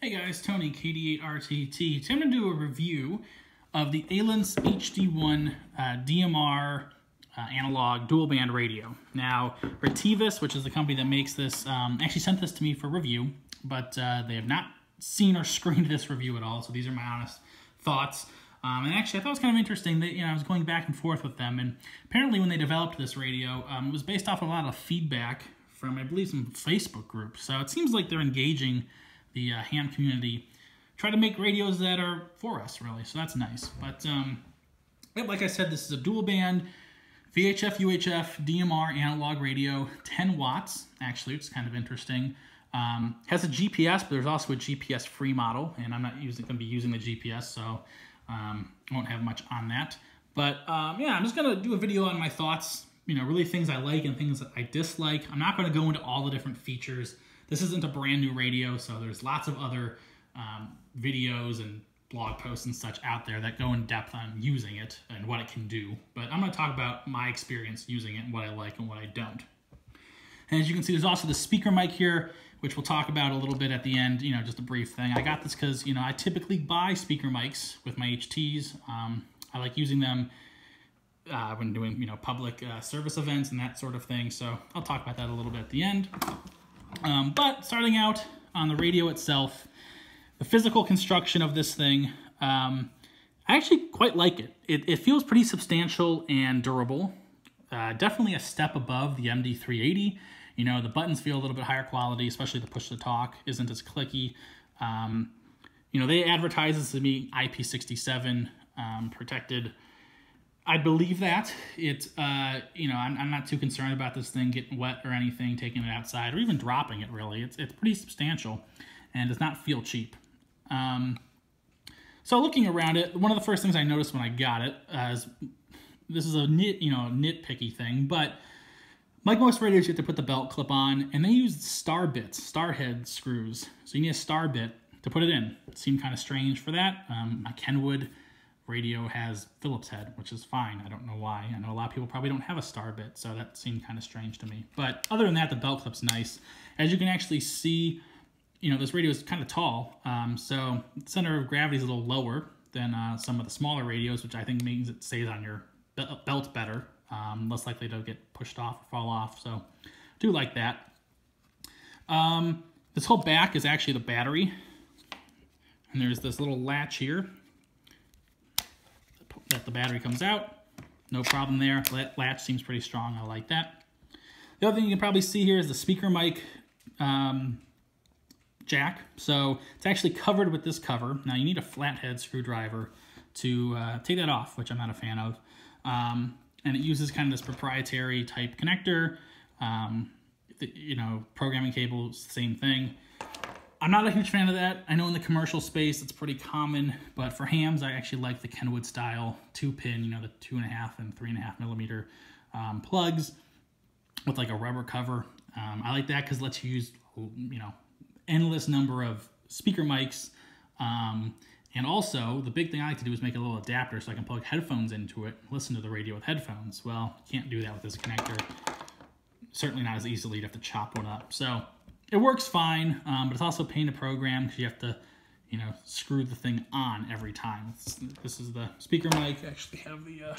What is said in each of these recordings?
Hey guys, Tony, KD8RTT. Today I'm going to do a review of the Ailunce HD1 DMR analog dual band radio. Now, Retevis, which is the company that makes this, actually sent this to me for review, but they have not seen or screened this review at all, so these are my honest thoughts. And actually, I thought it was kind of interesting that, I was going back and forth with them, and apparently when they developed this radio, it was based off a lot of feedback from, I believe, some Facebook groups. So it seems like they're engaging the ham community, try to make radios that are for us, really. So that's nice. But like I said, this is a dual band VHF, UHF, DMR analog radio, 10 watts, actually, which is kind of interesting. Has a GPS, but there's also a GPS-free model, and I'm not going to be using the GPS, so I won't have much on that. But yeah, I'm just going to do a video on my thoughts, really things I like and things that I dislike. I'm not going to go into all the different features. This isn't a brand new radio, so there's lots of other videos and blog posts and such out there that go in depth on using it and what it can do. But I'm going to talk about my experience using it and what I like and what I don't. And as you can see, there's also the speaker mic here, which we'll talk about a little bit at the end, just a brief thing. I got this because, I typically buy speaker mics with my HTs. I like using them when doing, public service events and that sort of thing. So I'll talk about that a little bit at the end. But starting out on the radio itself, the physical construction of this thing, I actually quite like it. It feels pretty substantial and durable. Definitely a step above the MD380. The buttons feel a little bit higher quality, especially the push-to-talk isn't as clicky. They advertise this to be IP67 protected. I believe that. I'm not too concerned about this thing getting wet or anything, taking it outside, or even dropping it, really. It's pretty substantial and does not feel cheap. So looking around it, one of the first things I noticed when I got it is this is a nitpicky thing, but like most radios, you have to put the belt clip on, and they use star bits, star head screws. So you need a star bit to put it in. It seemed kind of strange for that. My Kenwood radio has Phillips head, which is fine. I don't know why. I know a lot of people probably don't have a star bit, so that seemed kind of strange to me. But other than that, the belt clip's nice. As you can actually see, this radio is kind of tall, so the center of gravity is a little lower than some of the smaller radios, which I think means it stays on your belt better, less likely to get pushed off or fall off. So I do like that. This whole back is actually the battery, and there's this little latch here that the battery comes out. No problem there. That latch seems pretty strong. I like that. The other thing you can probably see here is the speaker mic jack. So it's actually covered with this cover. Now you need a flathead screwdriver to take that off, which I'm not a fan of. And it uses kind of this proprietary type connector. Programming cables, same thing. I'm not a huge fan of that. I know in the commercial space it's pretty common, but for hams I actually like the Kenwood style 2-pin, the 2.5 and 3.5 millimeter plugs with like a rubber cover. I like that because it lets you use, endless number of speaker mics. And also, the big thing I like to do is make a little adapter so I can plug headphones into it, listen to the radio with headphones. Well, you can't do that with this connector. Certainly not as easily. You'd have to chop one up. So it works fine, but it's also a pain to program because you have to, screw the thing on every time. This is the speaker mic. I actually have the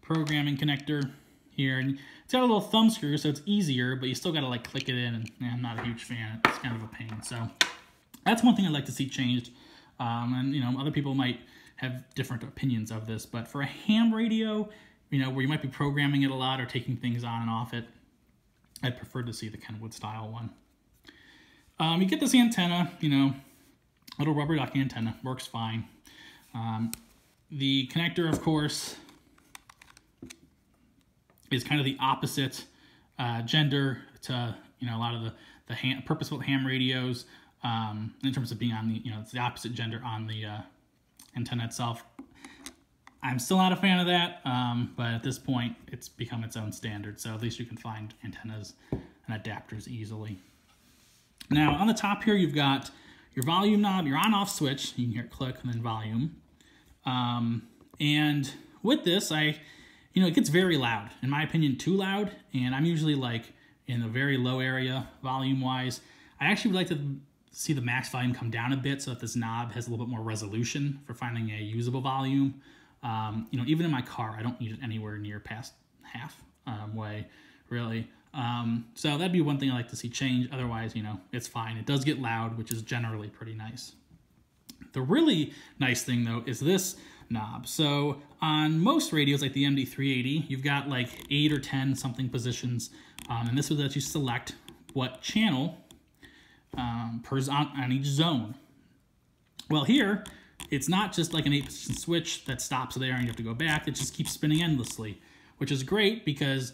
programming connector here, and it's got a little thumb screw, so it's easier, but you still got to click it in, and I'm not a huge fan. It's kind of a pain. So that's one thing I'd like to see changed. And other people might have different opinions of this, but for a ham radio, where you might be programming it a lot or taking things on and off it, I'd prefer to see the Kenwood style one. You get this antenna, little rubber duck antenna, works fine. The connector, of course, is kind of the opposite gender to a lot of the purpose-built ham radios. In terms of being on the, it's the opposite gender on the antenna itself. I'm still not a fan of that, but at this point, it's become its own standard, so at least you can find antennas and adapters easily. Now, on the top here, you've got your volume knob, your on-off switch. You can hear it click, and then volume. And with this, it gets very loud. In my opinion, too loud, and I'm usually in the very low area, volume-wise. I actually would like to see the max volume come down a bit so that this knob has a little bit more resolution for finding a usable volume. You know, even in my car, I don't need it anywhere near past half way, really. So that'd be one thing I like to see change. Otherwise, you know, it's fine. It does get loud, which is generally pretty nice. The really nice thing, though, is this knob. So on most radios, like the MD380, you've got like 8 or 10 something positions, and this will let you select what channel on each zone. Well, here, it's not just like an 8-position switch that stops there and you have to go back. It just keeps spinning endlessly, which is great because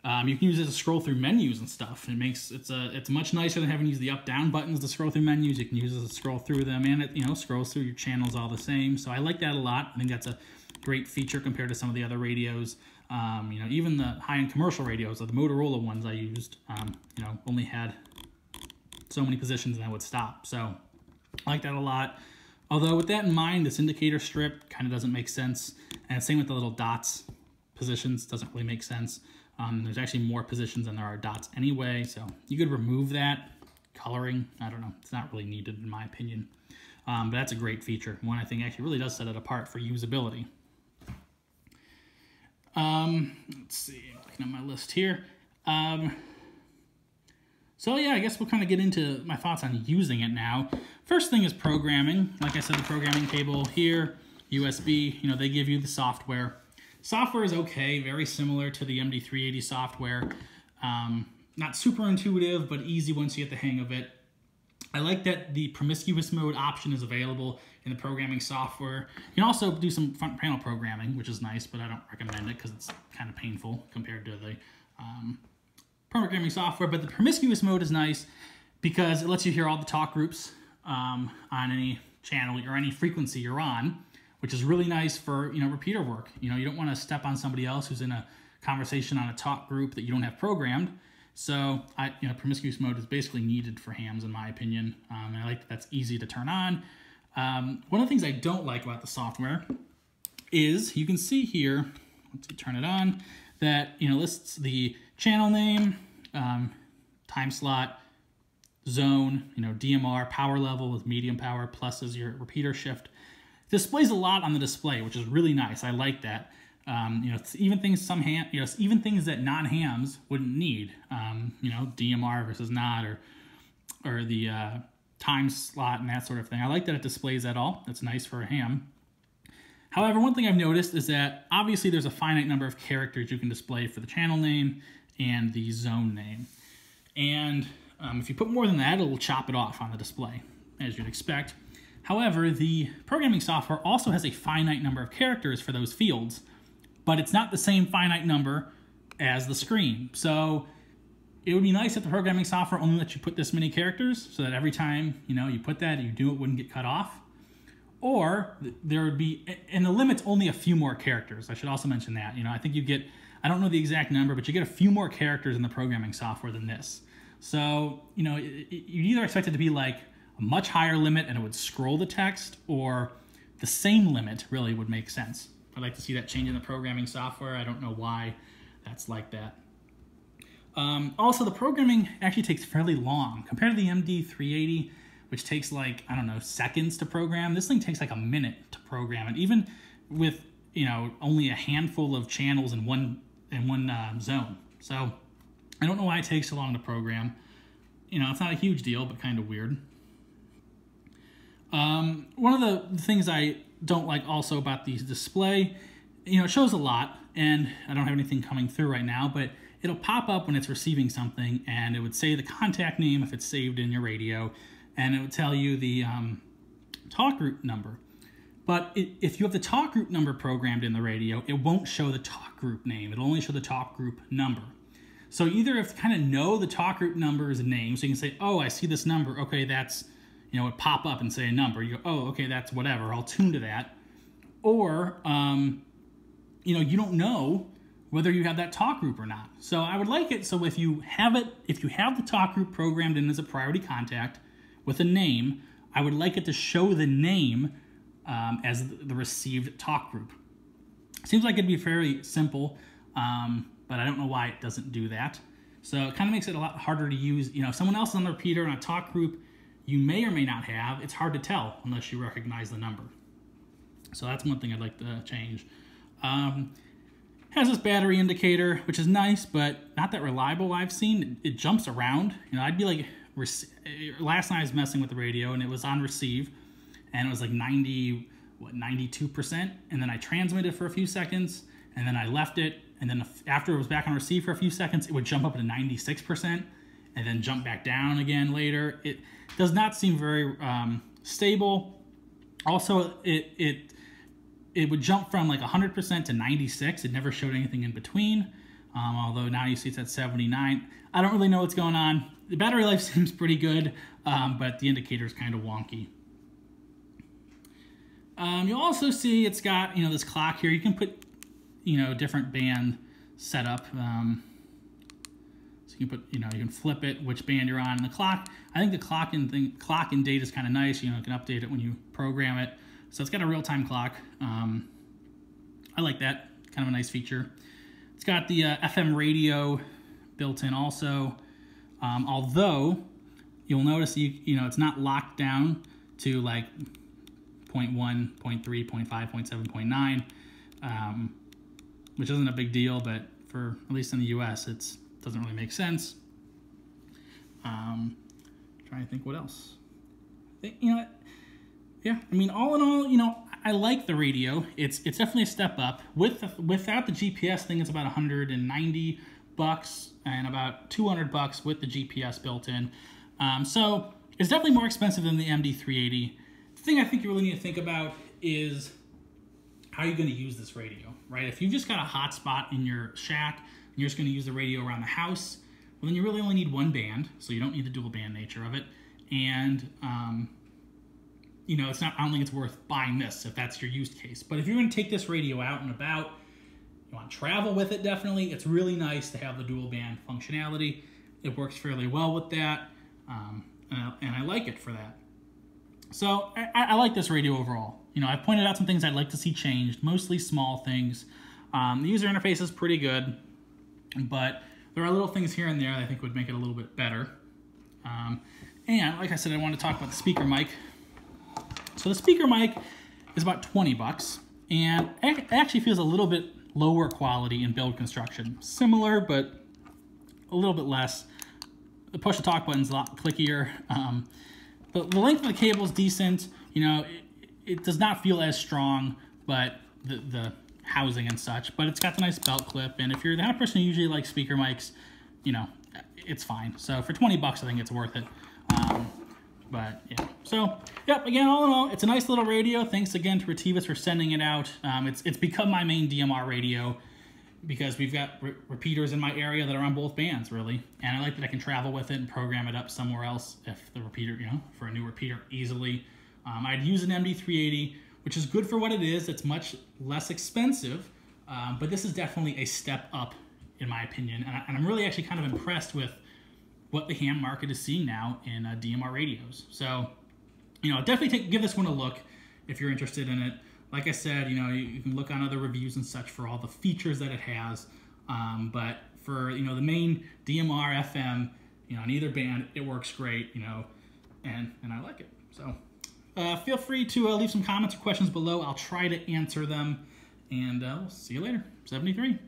you can use it to scroll through menus and stuff. It's much nicer than having to use the up-down buttons to scroll through menus. You can use it to scroll through them, and it, you know, scrolls through your channels all the same. So I like that a lot. I think that's a great feature compared to some of the other radios. You know, even the high-end commercial radios, or the Motorola ones I used, you know, only had so many positions and I would stop. So I like that a lot. Although with that in mind, this indicator strip kind of doesn't make sense. And same with the little dots positions, doesn't really make sense. There's actually more positions than there are dots anyway, so you could remove that. Coloring, I don't know, it's not really needed in my opinion. But that's a great feature. One I think actually really does set it apart for usability. Let's see, looking at my list here. So yeah, I guess we'll kind of get into my thoughts on using it now. First thing is programming. Like I said, the programming cable here, USB, you know, they give you the software. Software is okay, very similar to the MD380 software. Not super intuitive, but easy once you get the hang of it. I like that the promiscuous mode option is available in the programming software. You can also do some front panel programming, which is nice, but I don't recommend it because it's kind of painful compared to the programming software. But the promiscuous mode is nice because it lets you hear all the talk groups on any channel or any frequency you're on, which is really nice for, you know, repeater work. You know, you don't want to step on somebody else who's in a conversation on a talk group that you don't have programmed. So, you know, promiscuous mode is basically needed for hams, in my opinion. And I like that that's easy to turn on. One of the things I don't like about the software is you can see here, once you turn it on, that, you know, lists the channel name, time slot, zone, you know, DMR, power level with medium power, plus is your repeater shift. Displays a lot on the display, which is really nice. I like that. You know, even things even things that non-hams wouldn't need. You know, DMR versus not, or the time slot and that sort of thing. I like that it displays that all. That's nice for a ham. However, one thing I've noticed is that obviously there's a finite number of characters you can display for the channel name and the zone name. And if you put more than that, it'll chop it off on the display, as you'd expect. However, the programming software also has a finite number of characters for those fields, but it's not the same finite number as the screen. So it would be nice if the programming software only lets you put this many characters so that every time, you know, you put that, you do it wouldn't get cut off. Or there would be, and the limit's only a few more characters. I should also mention that. You know, I think you get, I don't know the exact number, but you get a few more characters in the programming software than this. So, you know, you either expect it to be like a much higher limit and it would scroll the text, or the same limit really would make sense. I'd like to see that change in the programming software. I don't know why that's like that. Also, the programming actually takes fairly long. Compared to the MD380, which takes like, I don't know, seconds to program, this thing takes like a minute to program. And even with, you know, only a handful of channels in one zone. So I don't know why it takes so long to program. You know, it's not a huge deal, but kind of weird. One of the things I don't like also about the display, you know, it shows a lot, and I don't have anything coming through right now, but it'll pop up when it's receiving something, and it would say the contact name if it's saved in your radio, and it would tell you the talk group number. But if you have the talk group number programmed in the radio, it won't show the talk group name. It'll only show the talk group number. So either if you kind of know the talk group number's name, so you can say, oh, I see this number, okay, that's, you know, it pop up and say a number. You go, oh, okay, that's whatever. I'll tune to that. Or, you know, you don't know whether you have that talk group or not. So I would like it so if you have the talk group programmed in as a priority contact with a name, I would like it to show the name as the received talk group. Seems like it'd be very simple, but I don't know why it doesn't do that. So it kind of makes it a lot harder to use. You know, if someone else is on the repeater on a talk group, you may or may not have. It's hard to tell unless you recognize the number. So that's one thing I'd like to change. Has this battery indicator, which is nice, but not that reliable. I've seen it jumps around. You know, I'd be like, last night I was messing with the radio and it was on receive, and it was like 92%, and then I transmitted for a few seconds, and then I left it, and then after it was back on receive for a few seconds, it would jump up to 96%, and then jump back down again later. It does not seem very stable. Also, it would jump from like 100% to 96. It never showed anything in between, although now you see it's at 79. I don't really know what's going on. The battery life seems pretty good, but the indicator is kind of wonky. You'll also see it's got, you know, this clock here. You can put, you know, different band setup. So you can put, you know, you can flip it, which band you're on. And the clock, I think the clock and date is kind of nice. You know, you can update it when you program it. So it's got a real-time clock. I like that. Kind of a nice feature. It's got the FM radio built in also. Although you'll notice you know it's not locked down to like 0.1, 0.3, 0.5, 0.7, 0.9, which isn't a big deal, but for at least in the US, it doesn't really make sense. Trying to think what else. You know, yeah. I mean, all in all, you know, I like the radio. It's definitely a step up. Without the GPS thing, it's about $190 and about $200 with the GPS built in. So it's definitely more expensive than the MD380. The thing I think you really need to think about is how you're going to use this radio, right? If you've just got a hotspot in your shack and you're just going to use the radio around the house, well, then you really only need one band, so you don't need the dual band nature of it. And you know, I don't think it's worth buying this if that's your use case. But if you're going to take this radio out and about, you want to travel with it, definitely, it's really nice to have the dual band functionality. It works fairly well with that, and I like it for that. So I like this radio overall. You know, I've pointed out some things I'd like to see changed, mostly small things. The user interface is pretty good, but there are little things here and there that I think would make it a little bit better. And like I said, I want to talk about the speaker mic. So the speaker mic is about $20, and it actually feels a little bit lower quality in build construction. Similar, but a little bit less. The push-to-talk button is a lot clickier. But the length of the cable is decent. You know, it does not feel as strong, but the housing and such. But it's got the nice belt clip, and if you're the kind of person who usually likes speaker mics, you know, it's fine. So for $20, I think it's worth it. But yeah, so yep. Again, all in all, it's a nice little radio. Thanks again to Retivus for sending it out. It's become my main DMR radio because we've got repeaters in my area that are on both bands, really, and I like that I can travel with it and program it up somewhere else if the repeater, you know, for a new repeater easily. I'd use an MD380, which is good for what it is. It's much less expensive, but this is definitely a step up in my opinion, and I'm really actually kind of impressed with what the ham market is seeing now in DMR radios. So, you know, definitely give this one a look if you're interested in it. Like I said, you know, you can look on other reviews and such for all the features that it has. But for, you know, the main DMR FM, you know, on either band, it works great, you know, and I like it. So feel free to leave some comments or questions below. I'll try to answer them, and we'll see you later. 73.